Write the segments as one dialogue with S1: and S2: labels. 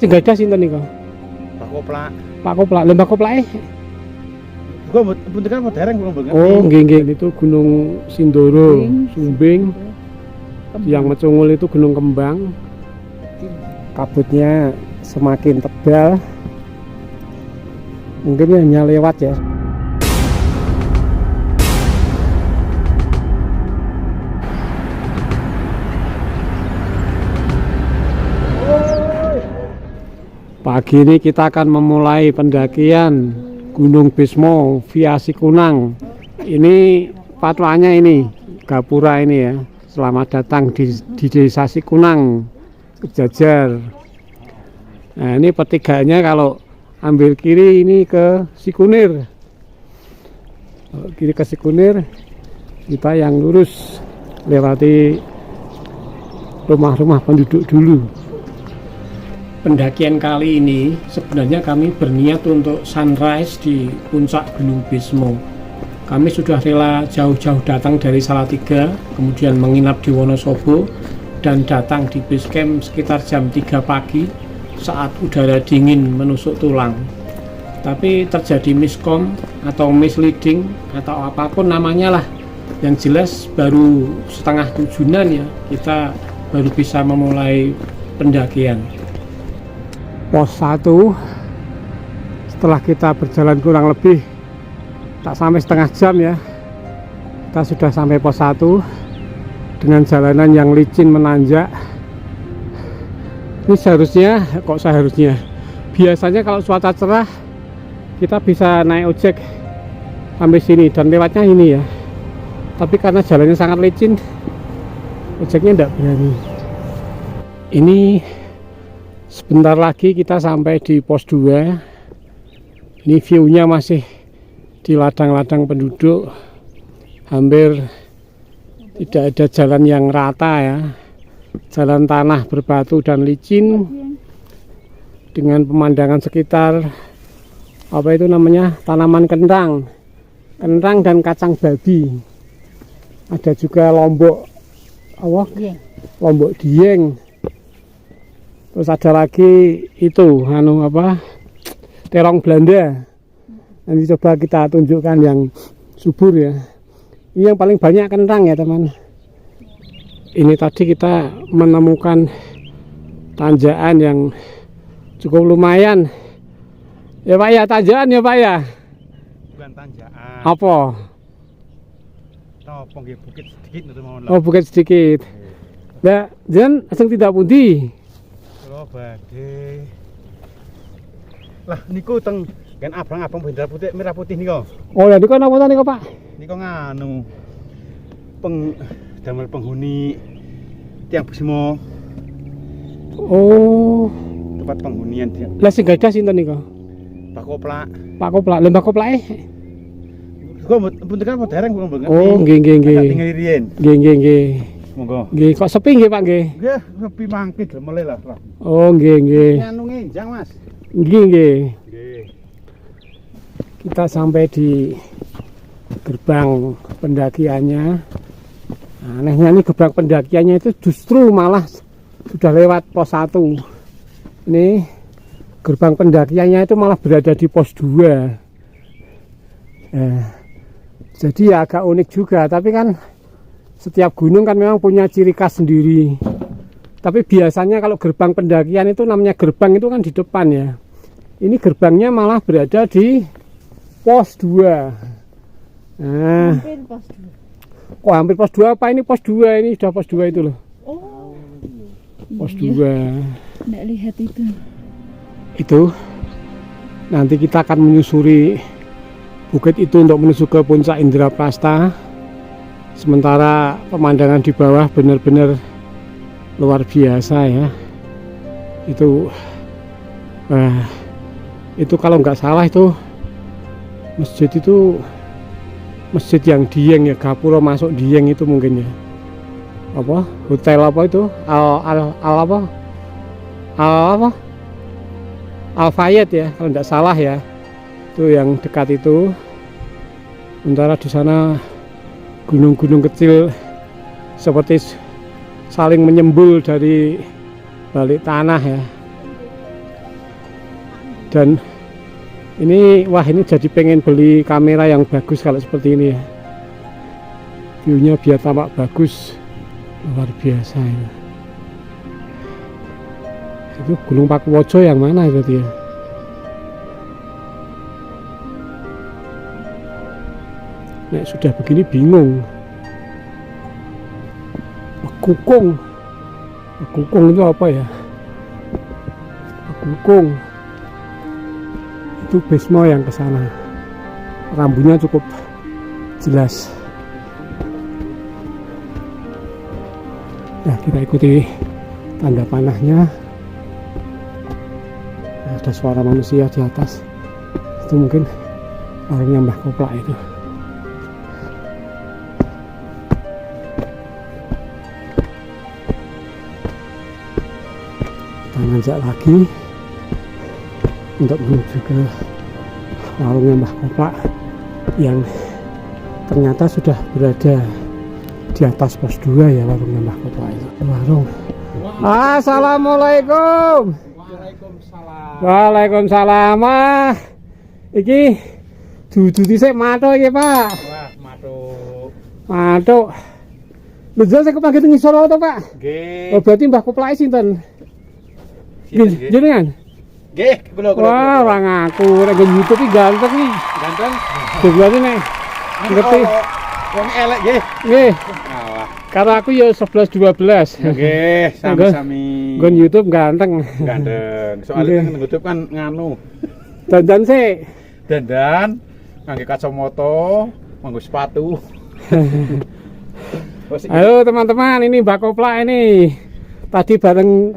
S1: Sing gadah sinten niku?
S2: Pak Koplak.
S1: Pak Koplak. Lha Pak Koplake?
S2: Gua mboten kan dereng kula mboten.
S1: Oh, nggih. Itu Gunung Sindoro, Sumbing. Yang Mecungul itu Gunung Kembang. Kabutnya semakin tebal. Mungkin hanya lewat ya. Pagi ini kita akan memulai pendakian Gunung Bismo via Sikunang. Ini fatwanya ini, Gapura ini ya. Selamat datang di desa Sikunang, Jajar. Nah ini petiganya kalau ambil kiri ini ke Sikunir. Kiri ke Sikunir, kita yang lurus lewati rumah-rumah penduduk dulu. Pendakian kali ini sebenarnya kami berniat untuk sunrise di puncak Gunung Bismo. Kami sudah rela jauh-jauh datang dari Salatiga, kemudian menginap di Wonosobo dan datang di base camp sekitar jam 3 pagi saat udara dingin menusuk tulang. Tapi terjadi miskom atau misleading atau apapun namanya lah. Yang jelas baru setengah tujuan ya kita baru bisa memulai pendakian. Pos 1 setelah kita berjalan kurang lebih tak sampai setengah jam ya, kita sudah sampai pos 1 dengan jalanan yang licin menanjak. Ini seharusnya biasanya kalau cuaca cerah kita bisa naik ojek sampai sini dan lewatnya ini ya, tapi karena jalannya sangat licin ojeknya tidak berani. Ini sebentar lagi kita sampai di pos 2. Ini view-nya masih di ladang-ladang penduduk. Hampir tidak ada jalan yang rata ya. Jalan tanah berbatu dan licin dengan pemandangan sekitar apa itu namanya? Tanaman kentang dan kacang babi. Ada juga lombok lombok dieng. Terus ada lagi itu terong Belanda. Nanti coba kita tunjukkan yang subur ya. Ini yang paling banyak kentang ya teman. Ini tadi kita menemukan tanjakan yang cukup lumayan. Ya Pak ya, tanjakan ya Pak ya.
S2: Bukan tanjakan.
S1: Apa?
S2: Bukit sedikit
S1: Oh, bukit sedikit. Lah, jangan asing tidak pundi.
S2: Badhe. Lah niku teng kan abang-abang bendera putih merah putih niku.
S1: Oh ya niku napa niku Pak?
S2: Niku nganu damel penghuni tiang Bismo.
S1: Oh,
S2: tempat penghunian dia.
S1: Lah sing gadah sinten niku?
S2: Pak Koplak.
S1: Pak Koplak. Lha Pak Koplake?
S2: Kok mboten kan dereng kula mboten.
S1: Oh, nggih. Nggih.
S2: Monggo.
S1: Nggih, kok sepi nggih Pak nggih?
S2: Nggih, sepi mangke demele lah.
S1: Oh, nggih.
S2: Anu nginjang, Mas.
S1: Nggih. Kita sampai di gerbang pendakiannya. Nah, anehnya ini gerbang pendakiannya itu justru malah sudah lewat pos 1. Ini gerbang pendakiannya itu malah berada di pos 2. Jadi ya agak unik juga, tapi kan setiap gunung kan memang punya ciri khas sendiri. Tapi biasanya kalau gerbang pendakian itu namanya gerbang itu kan di depan ya. Ini gerbangnya malah berada di pos 2. Nah, hampir pos 2. Kok hampir pos 2 apa ini pos 2? Ini sudah pos 2 itu loh.
S3: Oh.
S1: Pos 2.
S3: Nggak lihat itu.
S1: Itu nanti kita akan menyusuri bukit itu untuk menuju ke puncak Indraprasta. Sementara pemandangan di bawah benar-benar luar biasa ya. Itu kalau nggak salah itu masjid yang Dieng ya, Gapura masuk Dieng itu mungkin ya. Apa? Hotel apa itu? Al Fayed ya kalau nggak salah ya. Itu yang dekat itu. Sementara di sana gunung-gunung kecil seperti saling menyembul dari balik tanah ya. Dan ini wah, ini jadi pengen beli kamera yang bagus kalau seperti ini ya. View-nya biar tampak bagus, luar biasa ya. Itu Gunung Pakuwoco yang mana itu ya? Nek sudah begini bingung. Bekukung. Bekukung itu apa ya? Bekukung. Itu Bismo yang ke sana. Rambunya cukup jelas. Nah, kita ikuti tanda panahnya. Ada suara manusia di atas. Itu mungkin warungnya Mbah Koplak itu. Kita nanjak lagi untuk menuju ke warungnya Mbah Koplak yang ternyata sudah berada di atas pos 2 ya, warungnya Mbah Koplak itu. Warung. Assalamualaikum. Waalaikumsalam. Iki dudu dhisik matuk iki, Pak.
S2: Wah, matuk.
S1: Matuk. Lho jare kepangge teng ngisor to, Pak?
S2: Nggih.
S1: Oh, berarti Mbah Koplak sinten? Jenengan?
S2: Nggih, kula.
S1: Wah, ora ngaku, nek nggon YouTube iki ganteng iki.
S2: Ganteng.
S1: Berarti nek ngerti.
S2: Wong elek nggih.
S1: Nggih.
S2: Alah.
S1: Karo aku ya 11 12.
S2: Nggih, sami-sami.
S1: Nggon YouTube ganteng.
S2: Ganteng. Soalnya nang YouTube kan nganu.
S1: Dandan sih.
S2: Dandan ngangge kacamata, nganggo sepatu.
S1: Halo teman-teman, ini Mbah Koplak ini. Tadi bareng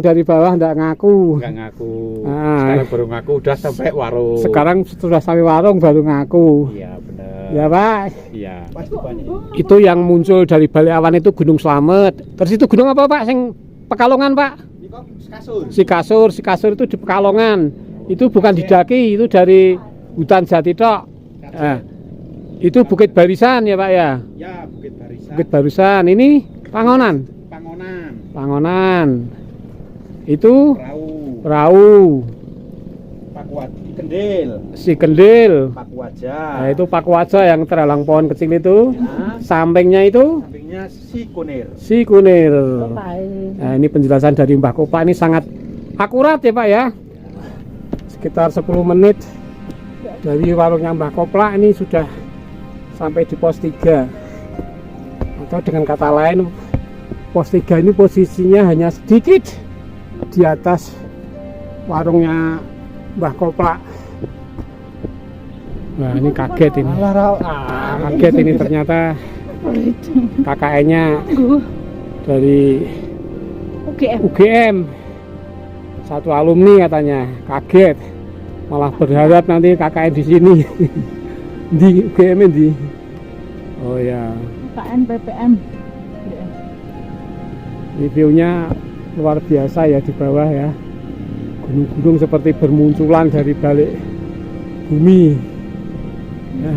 S1: dari bawah ndak ngaku.
S2: Enggak ngaku.
S1: Ah.
S2: Sekarang baru ngaku udah sampai warung.
S1: Sekarang sudah sampai warung baru ngaku.
S2: Iya, benar.
S1: Ya, Pak.
S2: Iya. Pasti banyak.
S1: Itu yang muncul dari balik awan itu Gunung Slamet. Terus itu gunung apa, Pak? Sing Pekalongan, Pak?
S2: Kasur.
S1: Si Kasur itu di Pekalongan. Itu bukan didaki, itu dari hutan jati tok. Nah, itu Bukit Barisan ya, Pak ya?
S2: Ya, Bukit Barisan.
S1: Bukit Barisan. Ini Pangonan. Pangonan. Itu Rau.
S2: Kendil.
S1: Si Kendil.
S2: Pakuwaja.
S1: Nah, itu Pakuwaja yang terhalang pohon kecil itu.
S2: Ya.
S1: Sampingnya itu
S2: Sampingnya si Kunir.
S1: Si Kunir. Nah, ini penjelasan dari Mbah Koplak ini sangat akurat ya, Pak ya. Sekitar 10 menit dari warungnya Mbah Koplak ini sudah sampai di pos 3. Atau dengan kata lain, pos 3 ini posisinya hanya sedikit di atas warungnya Mbah Koplak. Nah, ini kaget ini. Kaget ini ternyata KKN-nya dari UGM. Satu alumni katanya. Kaget. Malah berharap nanti KKN di sini. Di UGM ini. Oh ya.
S3: KKN PPM.
S1: Ini view-nya luar biasa ya di bawah ya. Gunung-gunung seperti bermunculan dari balik bumi. Ya.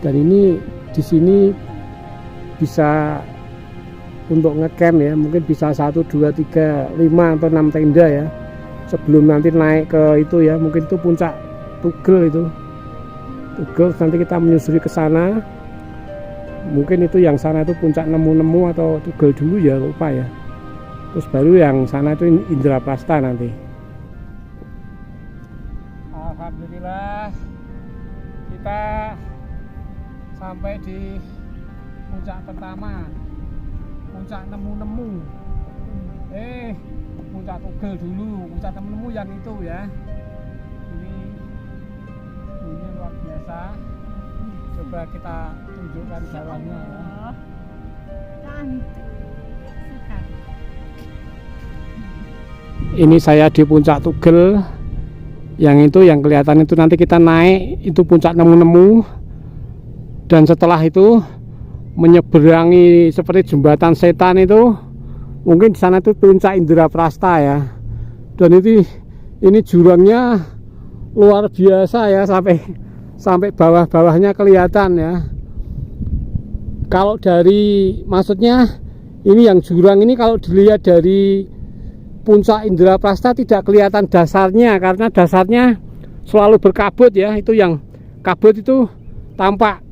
S1: Dan ini di sini bisa untuk ngecamp ya, mungkin bisa 1, 2, 3, 5 atau 6 tenda ya. Sebelum nanti naik ke itu ya, mungkin itu puncak Tugel itu. Tugel nanti kita menyusuri ke sana. Mungkin itu yang sana itu puncak Nemu-Nemu atau Tugel dulu ya, lupa ya. Terus baru yang sana itu Indraprasta nanti. Alhamdulillah kita sampai di puncak pertama, puncak Nemu-Nemu. Puncak Tugel dulu, puncak Nemu-Nemu yang itu ya. Ini luar biasa. Coba kita tunjukkan bawahnya ya. Ini saya di puncak Tugel. Yang itu yang kelihatan itu nanti kita naik itu puncak Nemu-Nemu. Dan setelah itu menyeberangi seperti jembatan setan itu, mungkin di sana itu puncak Indraprasta ya. Dan ini jurangnya luar biasa ya, sampai bawah-bawahnya kelihatan ya. Kalau dari maksudnya ini yang jurang ini kalau dilihat dari puncak Indraprastha tidak kelihatan dasarnya karena dasarnya selalu berkabut ya. Itu yang kabut itu tampak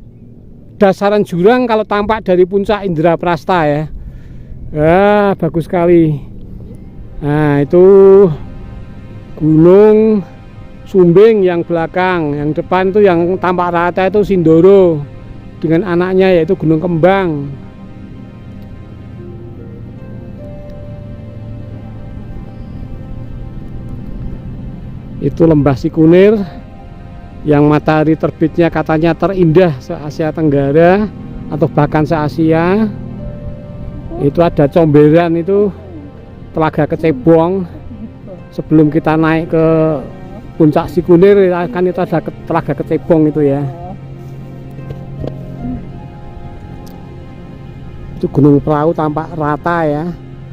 S1: dasaran jurang kalau tampak dari puncak Indraprastha ya. Ya, bagus sekali. Nah, itu Gunung Sumbing yang belakang, yang depan itu yang tampak rata itu Sindoro dengan anaknya yaitu Gunung Kembang. Itu Lembah Sikunir yang matahari terbitnya katanya terindah se-Asia Tenggara atau bahkan se-Asia. Itu ada Comberan, itu Telaga Kecebong. Sebelum kita naik ke puncak Sikunir kan itu ada Telaga Kecebong itu ya. Itu Gunung Perahu tampak rata ya.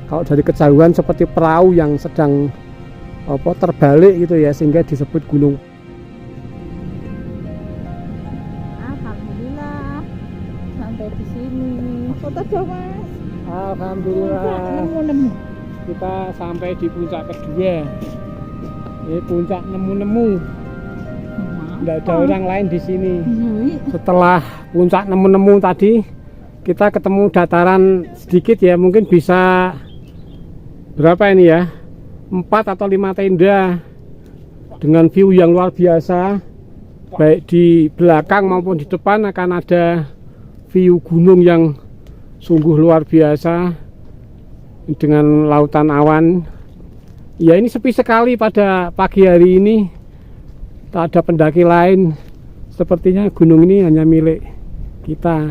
S1: Kalau dari kejauhan seperti perahu yang sedang terbalik gitu ya, sehingga disebut gunung.
S3: Alhamdulillah sampai di sini. Foto dong Mas.
S1: Alhamdulillah kita sampai di puncak kedua. Ini puncak nemu-nemu. Tidak ada orang lain di sini. Setelah puncak nemu-nemu tadi, kita ketemu dataran sedikit ya, mungkin bisa berapa ini ya? 4 atau 5 tenda dengan view yang luar biasa. Baik di belakang maupun di depan akan ada view gunung yang sungguh luar biasa dengan lautan awan. Ya, ini sepi sekali pada pagi hari ini. Tak ada pendaki lain. Sepertinya gunung ini hanya milik kita.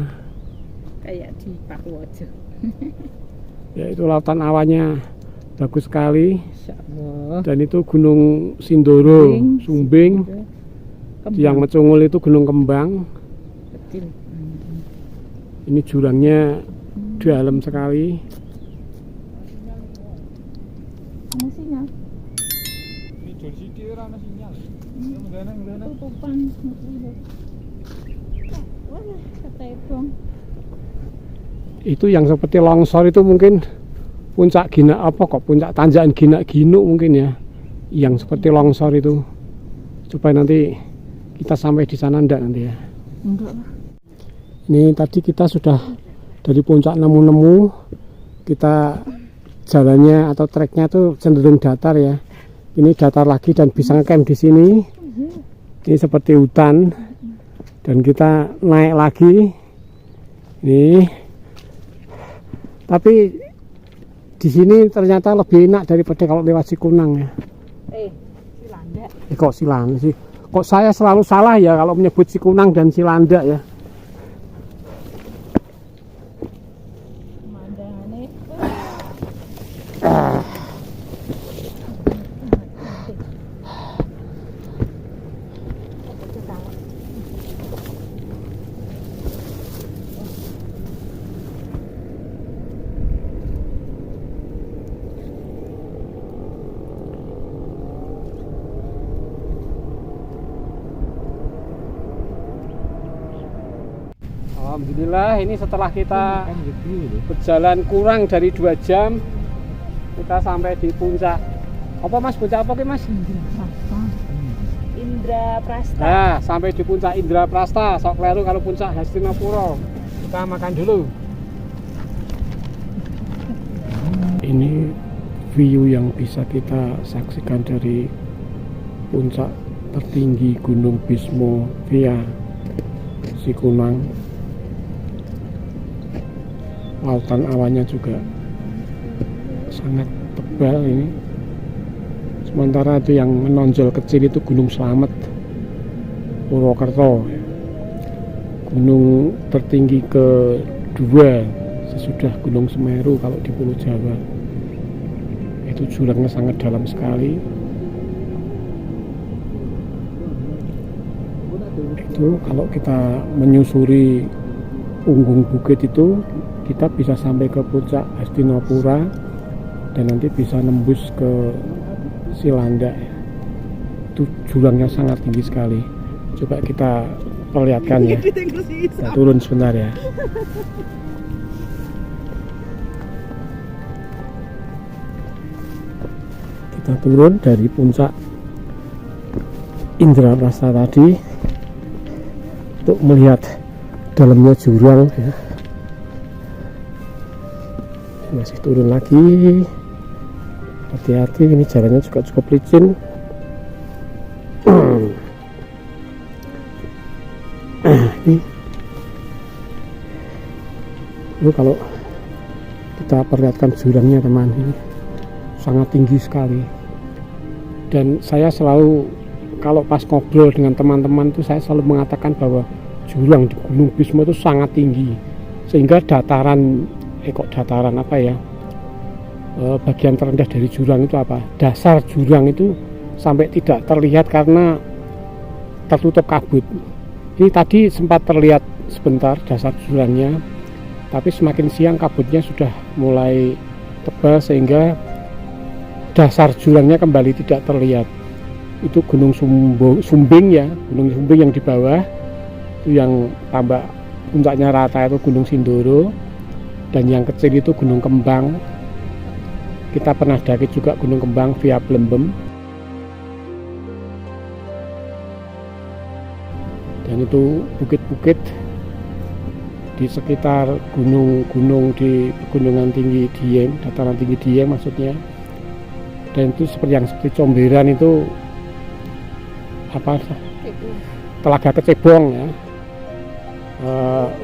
S3: Kayak di Pakuwojo.
S1: Ya, itu lautan awannya bagus sekali. Dan itu Gunung Sindoro, Sumbing. Yang Mecungul itu Gunung Kembang.
S3: Kecil.
S1: Ini jurangnya dalam sekali.
S3: Ada sinyal.
S2: Ini jol sithik ora ana sinyal.
S3: Tutupan. Wah, ketebong.
S1: Itu yang seperti longsor itu mungkin puncak puncak tanjakan Ginak-Ginuk mungkin ya, yang seperti longsor itu. Supaya nanti kita sampai di sana enggak nanti ya?
S3: Enggak lah.
S1: Ini tadi kita sudah dari puncak nemu-nemu, kita jalannya atau treknya tuh cenderung datar ya. Ini datar lagi dan bisa ngecamp di sini. Ini seperti hutan dan kita naik lagi. Ini tapi di sini ternyata lebih enak daripada kalau lewat Cikunang ya.
S3: Cilanda.
S1: Kok Cilanda sih? Kok saya selalu salah ya kalau menyebut Cikunang dan Cilanda ya?
S3: Pemandangannya.
S1: Alhamdulillah, ini setelah kita berjalan kurang dari 2 jam, kita sampai di puncak. Apa Mas? Puncak apa Mas?
S3: Indraprastha.
S1: Nah, sampai di puncak Indraprastha. Sok kleru kalau puncak Hastinapura. Kita makan dulu. Ini view yang bisa kita saksikan dari puncak tertinggi Gunung Bismo via Cikunang. Lautan awannya juga sangat tebal ini. Sementara itu yang menonjol kecil itu Gunung Slamet Purwokerto, gunung tertinggi kedua sesudah Gunung Semeru kalau di Pulau Jawa. Itu jurangnya sangat dalam sekali. Itu kalau kita menyusuri punggung bukit itu, kita bisa sampai ke puncak Hastinapura dan nanti bisa nembus ke Cilanda. Itu jurangnya sangat tinggi sekali. Coba kita perlihatkan ya. Kita turun sebentar ya. Kita turun dari puncak Indraprastha tadi untuk melihat dalamnya jurang ya. Masih turun lagi, hati-hati, ini jalannya juga cukup licin. Ini kalau kita perlihatkan jurangnya teman, ini sangat tinggi sekali. Dan saya selalu kalau pas ngobrol dengan teman-teman itu saya selalu mengatakan bahwa jurang di Gunung Bismo itu sangat tinggi, sehingga dataran bagian terendah dari jurang itu dasar jurang itu sampai tidak terlihat karena tertutup kabut. Ini tadi sempat terlihat sebentar dasar jurangnya, tapi semakin siang kabutnya sudah mulai tebal sehingga dasar jurangnya kembali tidak terlihat. Itu Gunung Sumbing ya, Gunung Sumbing yang di bawah itu yang tambah puncaknya rata itu Gunung Sindoro, dan yang kecil itu Gunung Kembang. Kita pernah daki juga Gunung Kembang via Blembem, dan itu bukit-bukit di sekitar gunung-gunung di pegunungan tinggi Dieng, dataran tinggi Dieng maksudnya. Dan itu seperti Comberan itu Telaga Kecebong ya,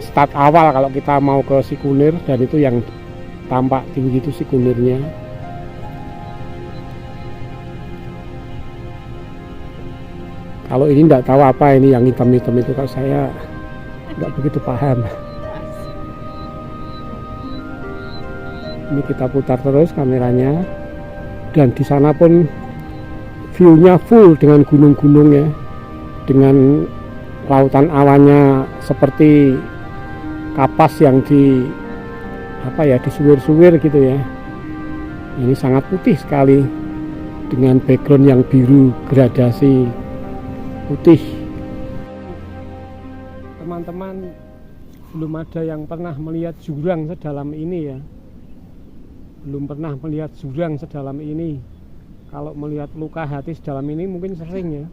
S1: start awal kalau kita mau ke Sikunir, dan itu yang tampak tinggi itu Sikunirnya. Kalau ini tidak tahu apa ini yang hitam-hitam itu, kalau saya nggak begitu paham. Ini kita putar terus kameranya, dan di sana pun view-nya full dengan gunung-gunung ya, dengan lautan awannya seperti kapas yang disuwir-suwir gitu ya. Ini sangat putih sekali dengan background yang biru gradasi putih. Teman-teman, belum ada yang pernah melihat jurang sedalam ini ya. Belum pernah melihat jurang sedalam ini. Kalau melihat luka hati sedalam ini mungkin sering ya,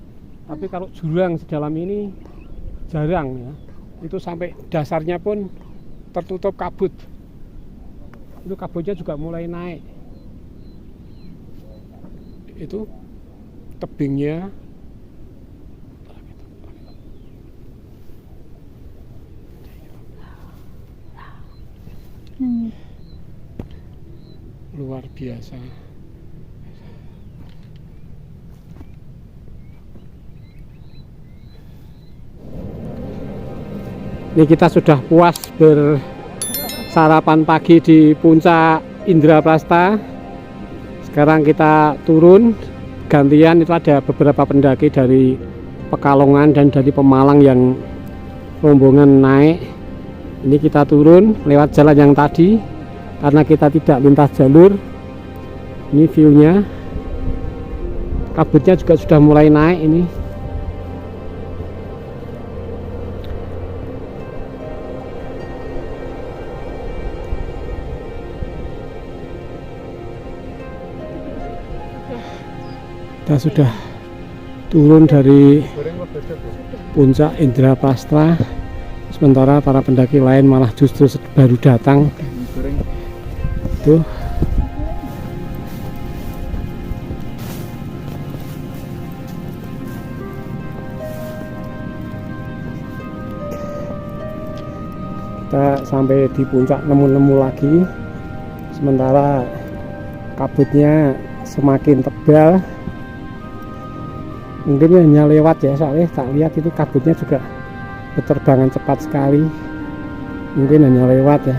S1: tapi kalau jurang sedalam ini jarang ya. Itu sampai dasarnya pun tertutup kabut. Itu kabutnya juga mulai naik. Itu tebingnya. Luar biasa. Ini kita sudah puas bersarapan pagi di puncak Indraprastha. Sekarang kita turun gantian, itu ada beberapa pendaki dari Pekalongan dan dari Pemalang yang rombongan naik. Ini kita turun lewat jalan yang tadi karena kita tidak lintas jalur. Ini view-nya, kabutnya juga sudah mulai naik ini. Kita sudah turun dari puncak Indraprastha, sementara para pendaki lain malah justru baru datang. Tuh. Kita sampai di puncak nemu-nemu lagi, sementara kabutnya semakin tebal. Mungkin hanya lewat ya, soalnya tak lihat itu kabutnya juga berterbangan cepat sekali. Mungkin hanya lewat ya.